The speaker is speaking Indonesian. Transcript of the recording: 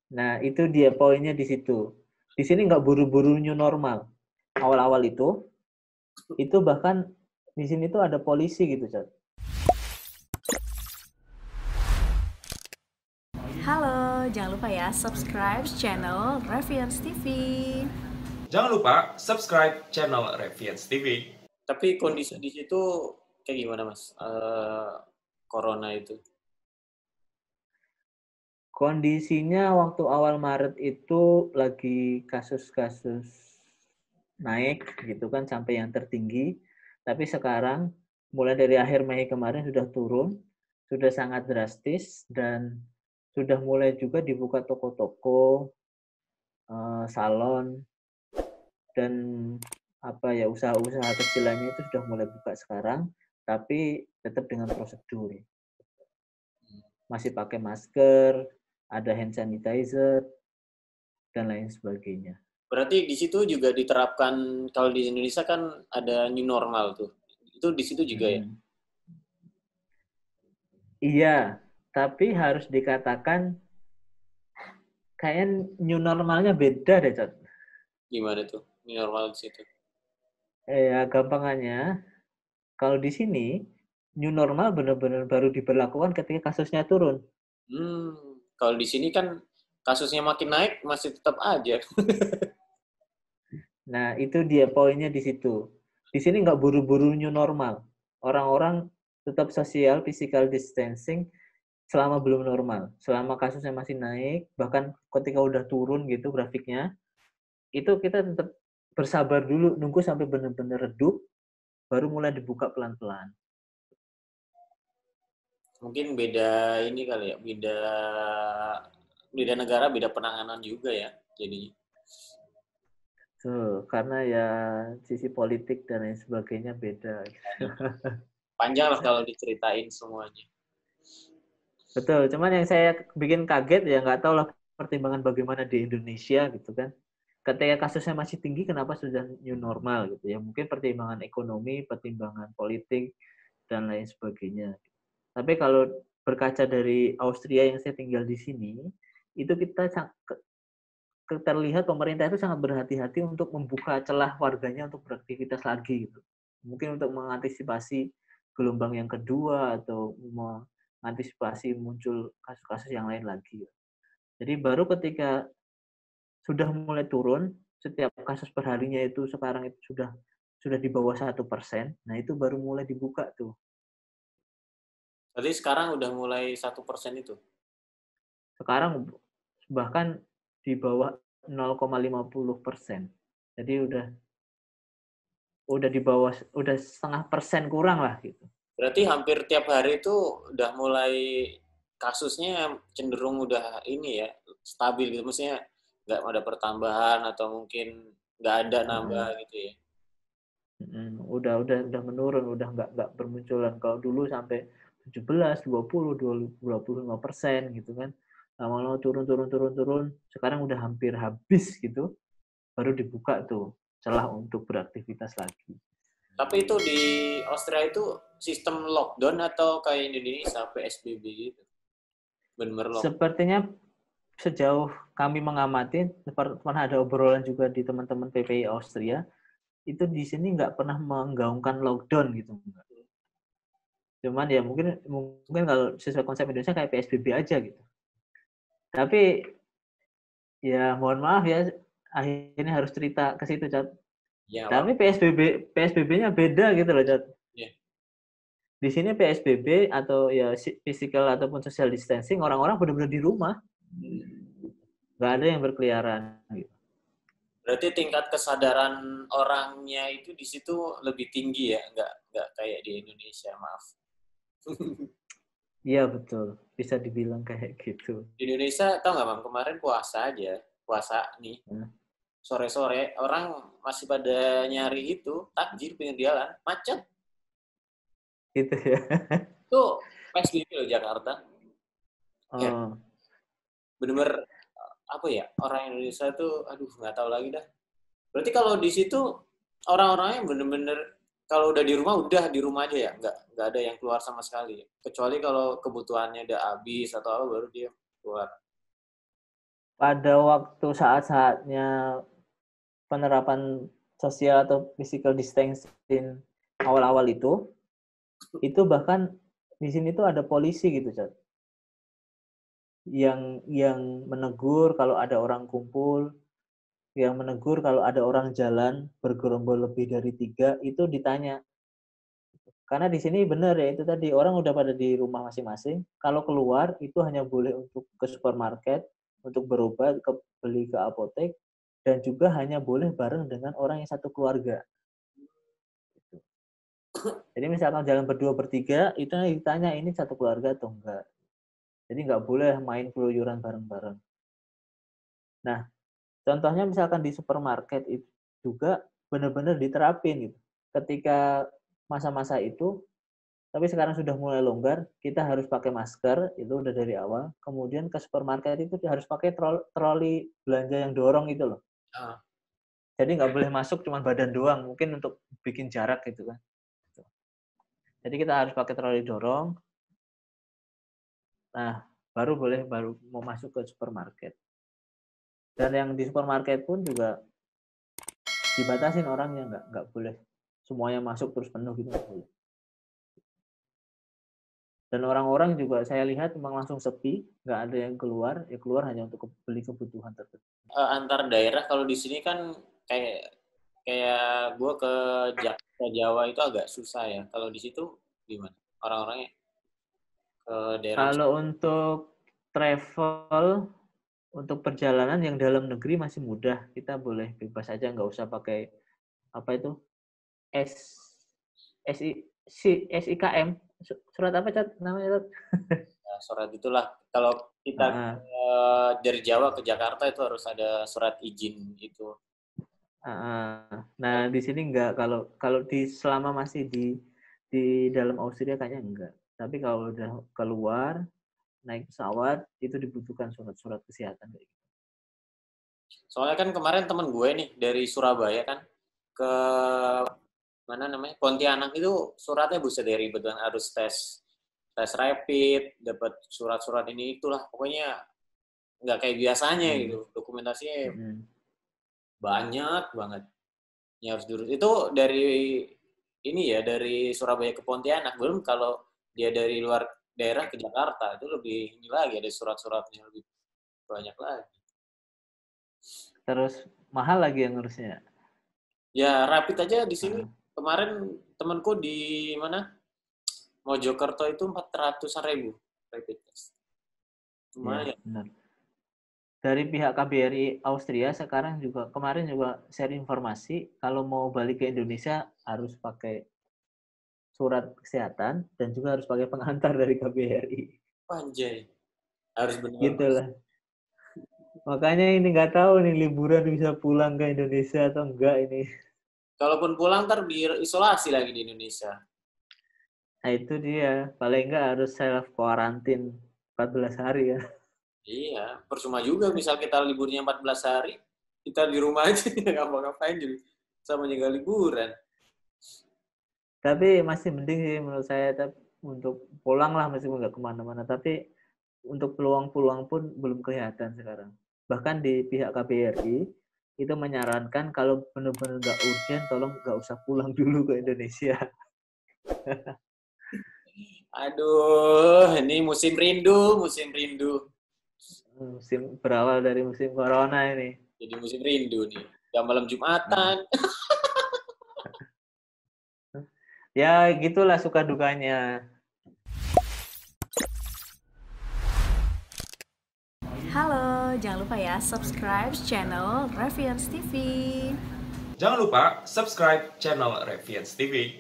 Nah, itu dia poinnya di situ. Di sini nggak buru-buru new normal. Awal-awal itu bahkan di sini tuh ada polisi gitu, Cot. Halo, jangan lupa ya subscribe channel Revians TV. Jangan lupa subscribe channel Revians TV. Tapi kondisi di situ kayak gimana, Mas? Corona itu. Kondisinya waktu awal Maret itu lagi kasus-kasus naik gitu kan sampai yang tertinggi. Tapi sekarang mulai dari akhir Mei kemarin sudah turun, sudah sangat drastis dan sudah mulai juga dibuka toko-toko, salon dan apa ya usaha-usaha kecil lainnya itu sudah mulai buka sekarang, tapi tetap dengan prosedur. Masih pakai masker, ada hand sanitizer dan lain sebagainya. Berarti di situ juga diterapkan, kalau di Indonesia kan ada new normal tuh. Itu di situ juga ya? Iya, tapi harus dikatakan kayaknya new normalnya beda deh, Cot. Gimana tuh new normal di situ? Ya, gampangannya, kalau di sini, new normal benar-benar baru diberlakukan ketika kasusnya turun. Kalau di sini kan kasusnya makin naik, masih tetap aja. Nah, itu dia poinnya di situ. Di sini nggak buru-buru new normal. Orang-orang tetap social, physical distancing selama belum normal. Selama kasusnya masih naik, bahkan ketika udah turun gitu grafiknya, itu kita tetap bersabar dulu, nunggu sampai benar-benar redup, baru mulai dibuka pelan-pelan. Mungkin beda ini kali ya, beda negara, beda penanganan juga ya, jadinya. Tuh, karena ya sisi politik dan lain sebagainya beda. Panjang lah kalau diceritain semuanya. Betul, cuman yang saya bikin kaget ya nggak tahu lah pertimbangan bagaimana di Indonesia gitu kan. Ketika kasusnya masih tinggi, kenapa sudah new normal gitu ya? Mungkin pertimbangan ekonomi, pertimbangan politik, dan lain sebagainya. Tapi kalau berkaca dari Austria yang saya tinggal di sini, itu kita terlihat pemerintah itu sangat berhati-hati untuk membuka celah warganya untuk beraktivitas lagi gitu. Mungkin untuk mengantisipasi gelombang yang kedua atau mengantisipasi muncul kasus-kasus yang lain lagi. Jadi baru ketika sudah mulai turun, setiap kasus perharinya itu sekarang itu sudah di bawah 1%, nah itu baru mulai dibuka tuh. Jadi sekarang udah mulai 1% itu? Sekarang bahkan di bawah 0,50%. Jadi udah di bawah, udah 0,5% kurang lah gitu. Berarti hampir tiap hari itu udah mulai kasusnya cenderung udah ini ya, stabil gitu. Maksudnya nggak ada pertambahan atau mungkin nggak ada nambah gitu ya. Udah menurun, udah nggak bermunculan. Kalau dulu sampai 17, 20, 25% gitu kan. Lama-lama turun. Sekarang udah hampir habis gitu. Baru dibuka tuh celah untuk beraktivitas lagi. Tapi itu di Austria itu sistem lockdown atau kayak Indonesia PSBB gitu? Bener-bener lockdown. Sepertinya sejauh kami mengamati, pernah ada obrolan juga di teman-teman PPI Austria, itu di sini nggak pernah menggaungkan lockdown gitu. Cuman ya mungkin kalau sesuai konsep Indonesia kayak PSBB aja gitu. Tapi ya mohon maaf ya, akhirnya harus cerita ke situ, Cat. Ya, Tapi apa? PSBB-nya beda gitu loh, Cat. Ya. Di sini PSBB atau ya physical ataupun social distancing, orang-orang benar-benar di rumah. Nggak ada yang berkeliaran gitu. Berarti tingkat kesadaran orangnya itu di situ lebih tinggi ya, nggak kayak di Indonesia, maaf. Iya betul, bisa dibilang kayak gitu. Di Indonesia tau nggak Bang, kemarin puasa aja, puasa nih, sore-sore orang masih pada nyari itu takjil pinggir jalan, macet. Gitu ya. Itu PSBB loh Jakarta. Ya, Oh, bener-bener apa ya, orang Indonesia tuh aduh nggak tahu lagi dah. Berarti kalau di situ orang-orangnya bener-bener kalau udah di rumah aja ya, nggak ada yang keluar sama sekali. Kecuali kalau kebutuhannya udah habis atau apa baru dia keluar. pada waktu saat-saatnya penerapan sosial atau physical distancing awal-awal itu bahkan di sini tuh ada polisi gitu, Cak. Yang menegur kalau ada orang kumpul, yang menegur kalau ada orang jalan bergerombol lebih dari 3, itu ditanya. Karena di sini benar ya, itu tadi orang udah pada di rumah masing-masing. Kalau keluar itu hanya boleh untuk ke supermarket, untuk berobat, beli ke apotek, dan juga hanya boleh bareng dengan orang yang satu keluarga. Jadi misalkan jalan berdua bertiga, itu ditanya ini satu keluarga atau enggak. Jadi nggak boleh main keluyuran bareng-bareng. Nah, contohnya misalkan di supermarket itu juga benar-benar diterapin gitu. Ketika masa-masa itu, tapi sekarang sudah mulai longgar, kita harus pakai masker, itu udah dari awal. Kemudian ke supermarket itu harus pakai troli belanja yang dorong itu loh. Jadi nggak boleh masuk cuma badan doang, mungkin untuk bikin jarak gitu kan. Jadi kita harus pakai troli dorong. Nah, baru mau masuk ke supermarket. Dan yang di supermarket pun juga dibatasin orangnya, nggak boleh semuanya masuk terus penuh gitu, nggak boleh. Dan orang-orang juga saya lihat memang langsung sepi, nggak ada yang keluar, ya keluar hanya untuk beli kebutuhan tertentu. Antar daerah kalau di sini kan kayak gue ke Jawa itu agak susah ya. Kalau di situ gimana? Orang-orangnya ke daerah. Kalau untuk travel, untuk perjalanan yang dalam negeri masih mudah, kita boleh bebas aja, nggak usah pakai apa itu SIKM, surat apa Cat namanya? Surat itulah kalau kita dari Jawa ke Jakarta itu harus ada surat izin itu. Nah di sini enggak, kalau di selama masih di dalam Austria kayaknya enggak. Tapi kalau udah keluar naik pesawat itu dibutuhkan surat-surat kesehatan kayak gitu. Soalnya kan kemarin teman gue nih dari Surabaya kan ke mana namanya Pontianak itu suratnya buset dari ribet, harus tes rapid, dapat surat-surat ini itulah, pokoknya nggak kayak biasanya gitu, dokumentasinya banyak banget yang harus diurus. Itu dari ini ya, dari Surabaya ke Pontianak, belum kalau dia dari luar daerah ke Jakarta itu lebih ini lagi, ada surat-suratnya lebih banyak lagi. Terus mahal lagi yang ngurusnya. Ya rapid aja di sini. Kemarin temanku di mana Mojokerto itu 400.000 rapid test. Lumayan. Ya, benar. Dari pihak KBRI Austria sekarang juga, kemarin juga share informasi kalau mau balik ke Indonesia harus pakai surat kesehatan dan juga harus pakai pengantar dari KBRI. Anjay. Harus benar. Gitulah. Makanya ini nggak tahu nih liburan bisa pulang ke Indonesia atau enggak ini. Kalaupun pulang ntar diisolasi lagi di Indonesia. Nah itu dia, paling enggak harus self quarantine 14 hari ya. Iya, percuma juga misal kita liburnya 14 hari, kita di rumah aja nggak ngapain jadi sama juga liburan. Tapi masih mending sih menurut saya, untuk pulang lah meskipun nggak kemana-mana. Tapi untuk peluang-peluang pun belum kelihatan sekarang. Bahkan di pihak KBRI itu menyarankan kalau benar-benar nggak urgent, tolong nggak usah pulang dulu ke Indonesia. Aduh, ini musim rindu. Musim berawal dari musim corona ini. Jadi musim rindu nih. Udah malam Jumatan. Ya gitulah suka dukanya. Halo, jangan lupa ya subscribe channel Revians TV. Jangan lupa subscribe channel Revians TV.